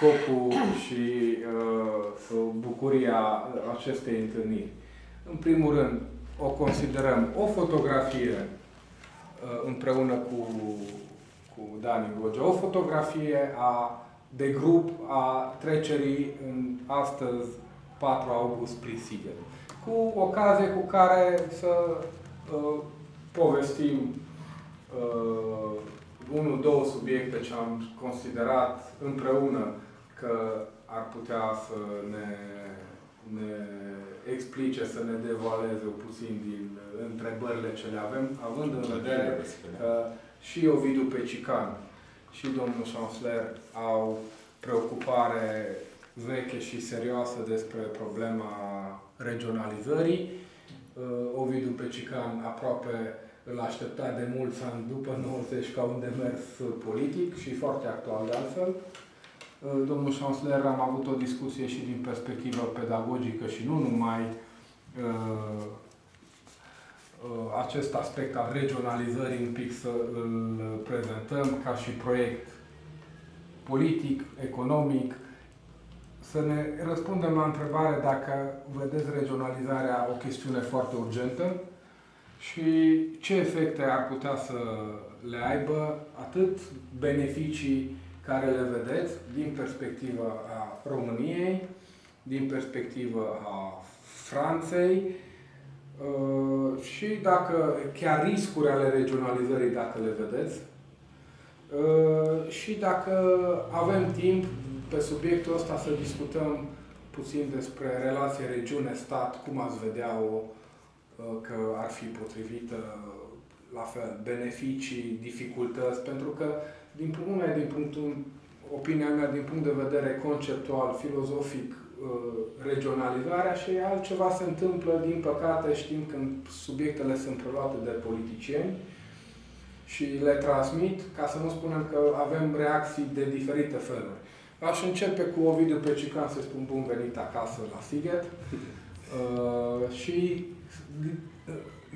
scopul și bucuria acestei întâlniri. În primul rând, o considerăm o fotografie împreună cu Dani Gogea, o fotografie de grup a trecerii în astăzi 4 august prin Sighet. Cu ocazie cu care să povestim două subiecte ce am considerat împreună că ar putea să ne explice, să ne devoaleze puțin din întrebările ce le avem, având în vedere că și Ovidiu Pecican și domnul Chancelier au preocupare veche și serioasă despre problema regionalizării. Ovidiu Pecican aproape îl aștepta de mulți ani după 90 ca un demers politic și foarte actual de altfel. Domnul Chancelier, am avut o discuție și din perspectivă pedagogică și nu numai acest aspect al regionalizării un pic să îl prezentăm ca și proiect politic, economic, să ne răspundem la întrebare dacă vedeți regionalizarea o chestiune foarte urgentă și ce efecte ar putea să le aibă, atât beneficii care le vedeți din perspectiva a României, din perspectiva a Franței și dacă chiar riscuri ale regionalizării, dacă le vedeți, și dacă avem timp pe subiectul ăsta să discutăm puțin despre relația regiune-stat, cum ați vedea-o, că ar fi potrivită, la fel, beneficii, dificultăți, pentru că, din opinia mea, din punct de vedere conceptual, filozofic, regionalizarea și altceva se întâmplă, din păcate, știm când subiectele sunt preluate de politicieni și le transmit, ca să nu spunem că avem reacții de diferite feluri. Aș începe cu Ovidiu Pecican să spun bun venit acasă la Sighet și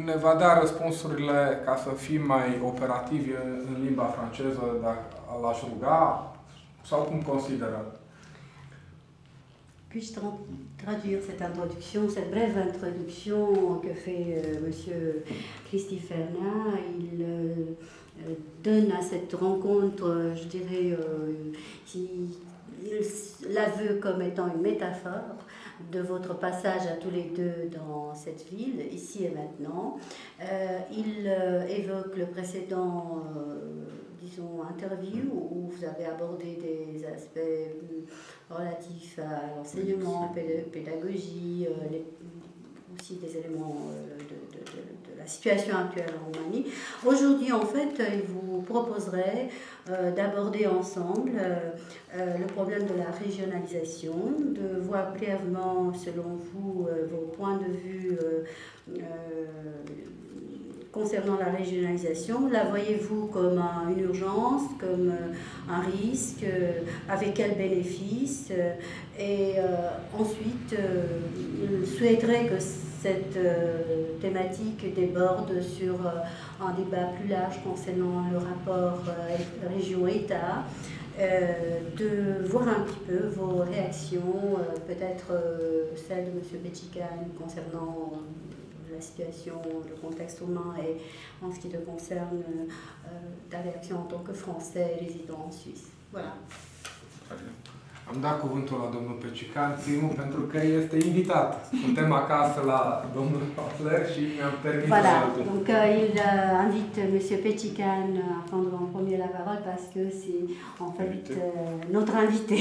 ne va da răspunsurile ca să fim mai operativi în limba franceză, dacă l-aș ruga sau cum consideră. Puis-je traduire cette introduction, cette brève introduction que fait Monsieur Christy Ferner. Il donne à cette rencontre, je dirais, il la veut comme étant une métaphore de votre passage à tous les deux dans cette ville, ici et maintenant. Il évoque le précédent, disons, interview où vous avez abordé des aspects relatifs à l'enseignement, pédagogie, aussi des éléments de la situation actuelle en Roumanie. Aujourd'hui, en fait, il vous proposerait d'aborder ensemble le problème de la régionalisation, de voir brièvement, selon vous, vos points de vue concernant la régionalisation. La voyez-vous comme une urgence, comme un risque, avec quels bénéfices, et ensuite, il souhaiterait que cette thématique déborde sur un débat plus large concernant le rapport région-État, de voir un petit peu vos réactions, peut-être celle de M. Pecican concernant la situation, le contexte roumain, et en ce qui te concerne, ta réaction en tant que Français résident en Suisse. Voilà. Am dat cuvântul la domnul Pecican, primul, pentru că este invitat. Suntem acasă la domnul Chancelier și mi-am permis voilà. Donc il invite M. Pecican à prendre en premier la parole parce que c'est en fait notre invité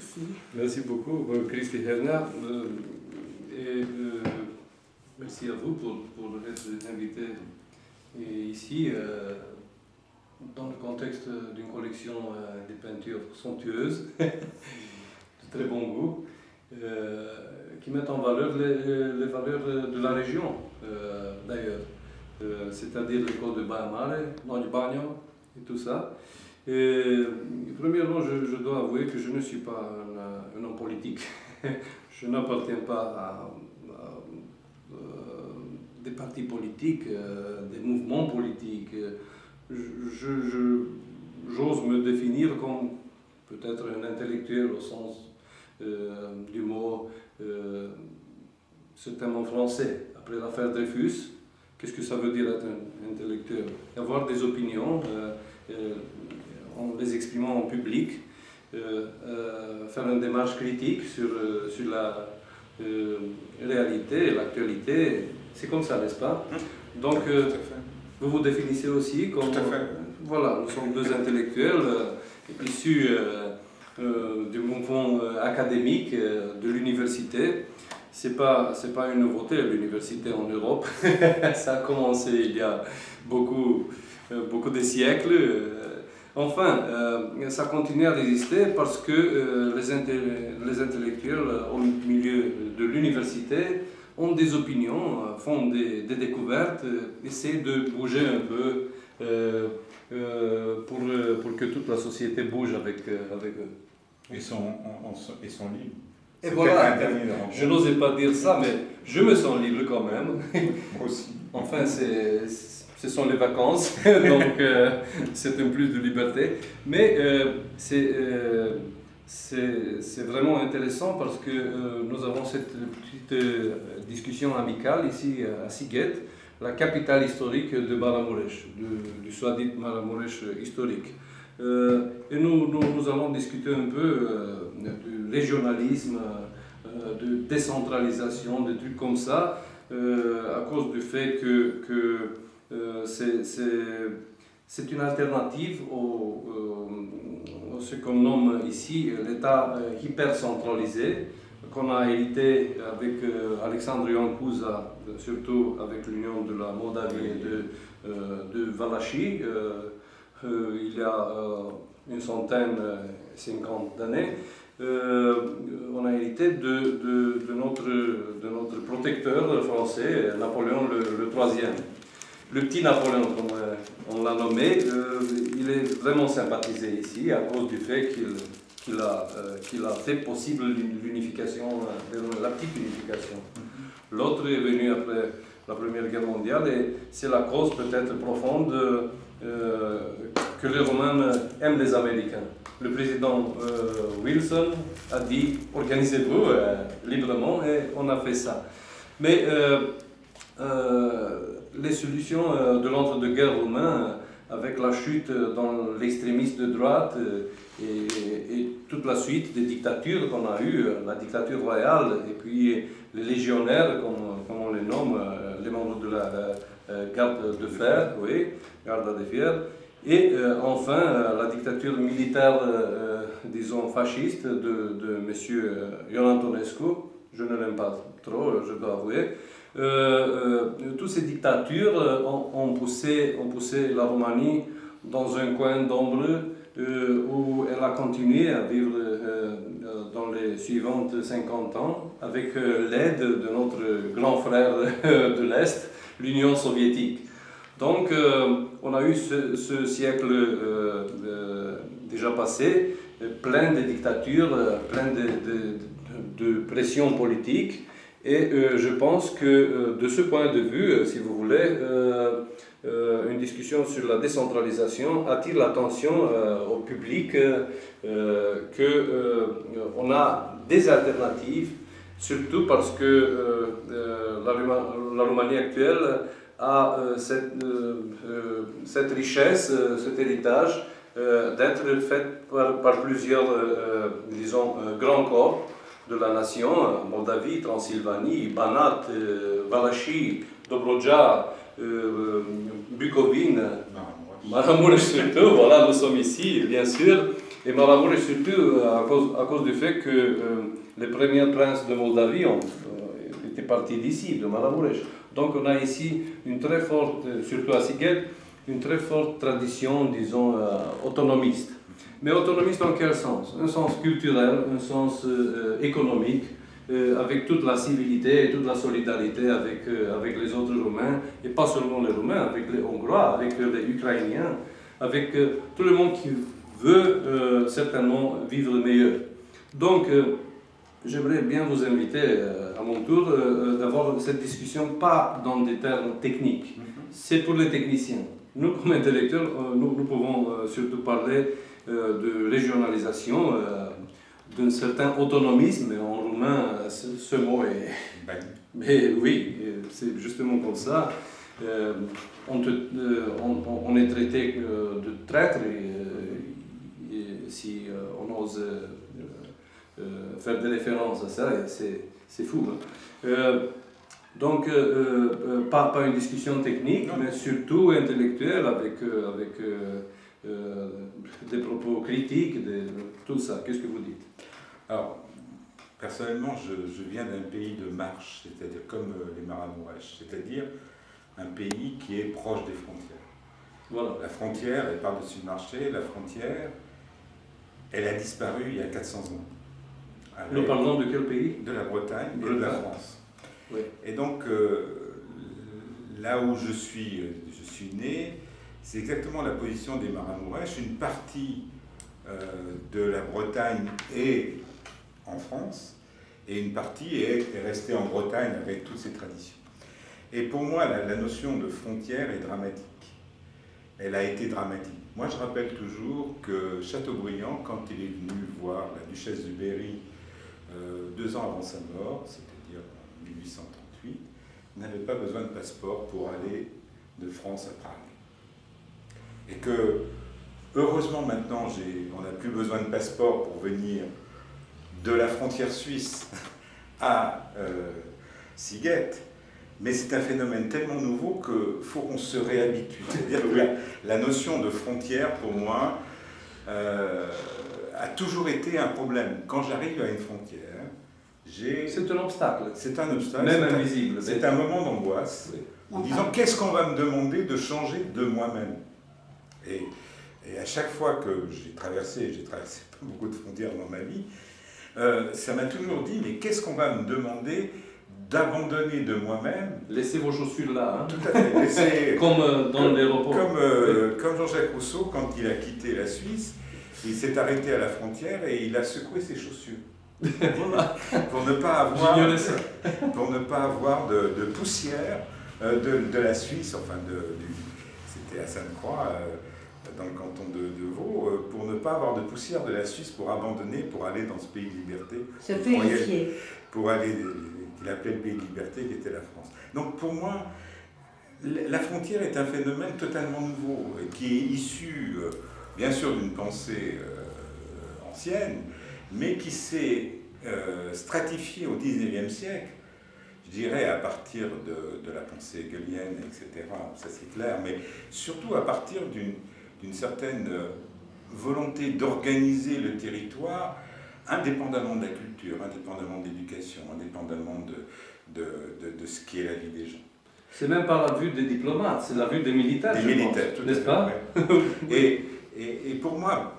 ici. Merci beaucoup, Christy Ferner. Et merci à vous pour être invité ici. Dans le contexte d'une collection de peintures somptueuses, de très bon goût, qui mettent en valeur les valeurs de la région, d'ailleurs, c'est-à-dire l'école de Baia Mare, Nogne Bagno et tout ça. Et, premièrement, je dois avouer que je ne suis pas un homme politique. Je n'appartiens pas à des partis politiques, des mouvements politiques. J'ose me définir comme peut-être un intellectuel au sens du mot, certainement français. Après l'affaire Dreyfus, qu'est-ce que ça veut dire être un intellectuel? Avoir des opinions en les exprimant en public, faire une démarche critique sur la réalité, l'actualité, c'est comme ça, n'est-ce pas? Donc, vous vous définissez aussi comme... Tout à fait. Voilà, nous sommes deux intellectuels issus du mouvement académique de l'université. C'est pas une nouveauté, l'université en Europe. Ça a commencé il y a beaucoup de siècles. Enfin, ça continue à résister parce que les intellectuels au milieu de l'université ont des opinions, font des découvertes, essaient de bouger un peu pour que toute la société bouge avec eux. Ils sont libres. Et voilà, interdit de je n'osais pas dire ça, mais je me sens libre quand même. Moi aussi. Enfin, ce sont les vacances, donc c'est un plus de liberté. Mais c'est vraiment intéressant parce que nous avons cette petite discussion amicale ici à Sziget, la capitale historique de Maramureş, du soi-dit Maramureş historique. Et nous allons discuter un peu du régionalisme, de décentralisation, des trucs comme ça, à cause du fait que c'est une alternative à ce qu'on nomme ici l'État hyper centralisé, qu'on a hérité avec Alexandre Ioan Cuza, surtout avec l'union de la Moldavie et de Valachie, il y a une centaine, 50 d'années. On a hérité de notre protecteur français, Napoléon le Troisième. Le petit Napoléon, comme on l'a nommé, il est vraiment sympathisé ici à cause du fait qu'il a fait possible l'unification, la petite unification. L'autre est venu après la Première Guerre mondiale et c'est la cause peut-être profonde que les Romains aiment les Américains. Le président Wilson a dit « organisez-vous librement » et on a fait ça. Mais les solutions de l'entre-deux-guerres roumain, avec la chute dans l'extrémisme de droite et toute la suite des dictatures qu'on a eues, la dictature royale et puis les légionnaires, comme on les nomme, les membres de la garde de fer, oui, garde de fer, et enfin la dictature militaire, disons fasciste, de M. Ion Antonescu, je ne l'aime pas trop, je dois avouer. Toutes ces dictatures ont poussé la Roumanie dans un coin d'ombre où elle a continué à vivre dans les suivantes 50 ans avec l'aide de notre grand frère de l'Est, l'Union soviétique. Donc on a eu ce siècle déjà passé, plein de dictatures, plein de pressions politiques. Et je pense que de ce point de vue, si vous voulez, une discussion sur la décentralisation attire l'attention au public qu'on a des alternatives, surtout parce que la Roumanie actuelle a cette richesse, cet héritage d'être faite par plusieurs, disons, grands corps de la nation, Moldavie, Transylvanie, Banat, Valachie, Dobroja, Bukovine, Maramureș surtout, voilà, nous sommes ici, bien sûr, et Maramureș surtout à cause du fait que les premiers princes de Moldavie étaient partis d'ici, de Maramureș. Donc on a ici une très forte, surtout à Sziget, une très forte tradition, disons, autonomiste. Mais autonomiste dans quel sens? Un sens culturel, un sens économique, avec toute la civilité et toute la solidarité avec les autres Roumains, et pas seulement les Roumains, avec les Hongrois, avec les Ukrainiens, avec tout le monde qui veut certainement vivre meilleur. Donc, j'aimerais bien vous inviter à mon tour d'avoir cette discussion pas dans des termes techniques, c'est pour les techniciens. Nous, comme intellectuels, nous pouvons surtout parler de régionalisation, d'un certain autonomisme. En roumain, ce mot est... Mais oui, c'est justement comme ça. On est traité de traître si on ose faire des références à ça, c'est fou. Hein. Donc, pas une discussion technique, mais surtout intellectuelle avec des propos critiques, tout ça. Qu'est-ce que vous dites? Alors, personnellement, je viens d'un pays de marche, c'est-à-dire comme les Maramuresh, c'est-à-dire un pays qui est proche des frontières. Voilà. La frontière est par-dessus le marché, la frontière, elle a disparu il y a 400 ans. Nous parlons de quel pays? De la Bretagne et de la France. Oui. Et donc, là où je suis né, c'est exactement la position des Maramuresh. Une partie de la Bretagne est en France, et une partie est restée en Bretagne avec toutes ses traditions. Et pour moi, la notion de frontière est dramatique. Elle a été dramatique. Moi, je rappelle toujours que Chateaubriand, quand il est venu voir la duchesse de Berry 2 ans avant sa mort, c'est-à-dire en 1838, n'avait pas besoin de passeport pour aller de France à Prague. Et que, heureusement maintenant, on n'a plus besoin de passeport pour venir de la frontière suisse à Sziget, mais c'est un phénomène tellement nouveau qu'il faut qu'on se réhabitue. C'est-à-dire que la notion de frontière, pour moi, a toujours été un problème. Quand j'arrive à une frontière, c'est un obstacle. C'est un obstacle. Même invisible. C'est un moment d'angoisse, en disant qu'est-ce qu'on va me demander de changer de moi-même. Et à chaque fois que j'ai traversé pas beaucoup de frontières dans ma vie, ça m'a toujours dit, mais qu'est-ce qu'on va me demander d'abandonner de moi-même? Laissez vos chaussures là. Hein. Tout à fait. Comme dans l'aéroport. Comme Jean-Jacques Rousseau, quand il a quitté la Suisse, il s'est arrêté à la frontière et il a secoué ses chaussures. Voilà. Pour ne pas avoir de poussière de la Suisse, enfin c'était à Sainte-Croix, dans le canton de Vaud, pour ne pas avoir de poussière de la Suisse pour abandonner, pour aller dans ce pays de liberté. Se purifier. Pour aller, qu'il appelait le pays de liberté, qui était la France. Donc pour moi, la frontière est un phénomène totalement nouveau, qui est issu, bien sûr, d'une pensée ancienne, mais qui s'est stratifié au XIXe siècle, je dirais à partir de la pensée hegelienne, etc., ça c'est clair, mais surtout à partir d'une certaine volonté d'organiser le territoire indépendamment de la culture, indépendamment de l'éducation, indépendamment de ce qui est la vie des gens. C'est même pas la vue des diplomates, c'est la vue des militaires, n'est-ce pas? Et pour moi,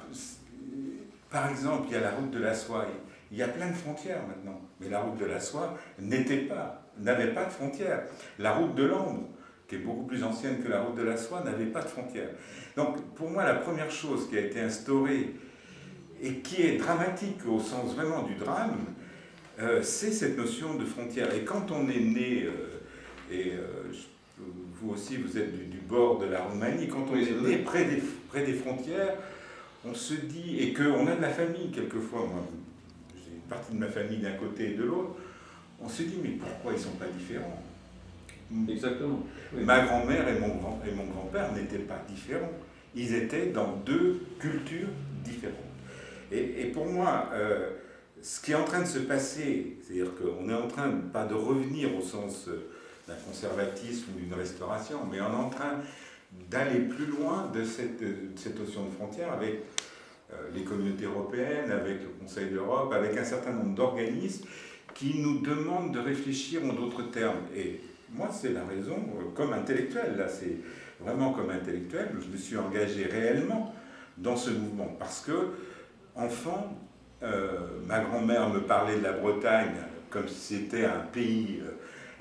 par exemple, il y a la route de la soie. Il y a plein de frontières maintenant, mais la route de la soie n'avait pas de frontières. La route de l'Ambre, qui est beaucoup plus ancienne que la route de la soie, n'avait pas de frontières. Donc pour moi, la première chose qui a été instaurée et qui est dramatique au sens vraiment du drame, c'est cette notion de frontière. Et quand on est né, vous aussi vous êtes du bord de la Roumanie, quand on est né près des frontières, on se dit, et qu'on a de la famille quelquefois, moi j'ai une partie de ma famille d'un côté et de l'autre, on se dit mais pourquoi ils ne sont pas différents? Exactement. Oui. Ma grand-mère et mon grand-père n'étaient pas différents. Ils étaient dans 2 cultures différentes. Et pour moi, ce qui est en train de se passer, c'est-à-dire qu'on est en train, pas de revenir au sens d'un conservatisme ou d'une restauration, mais on est en train d'aller plus loin de cette notion de frontière avec les communautés européennes, avec le Conseil d'Europe, avec un certain nombre d'organismes qui nous demandent de réfléchir en d'autres termes. Et moi, c'est la raison, comme intellectuel, là, c'est vraiment comme intellectuel, je me suis engagé réellement dans ce mouvement. Parce que, enfant, ma grand-mère me parlait de la Bretagne comme si c'était un pays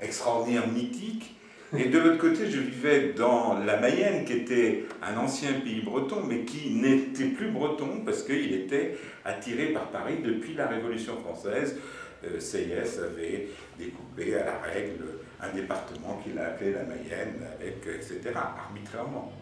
extraordinaire, mythique. Et de l'autre côté, je vivais dans la Mayenne, qui était un ancien pays breton, mais qui n'était plus breton parce qu'il était attiré par Paris depuis la Révolution française. Sieyès avait découpé à la règle un département qu'il a appelé la Mayenne, avec, etc., arbitrairement.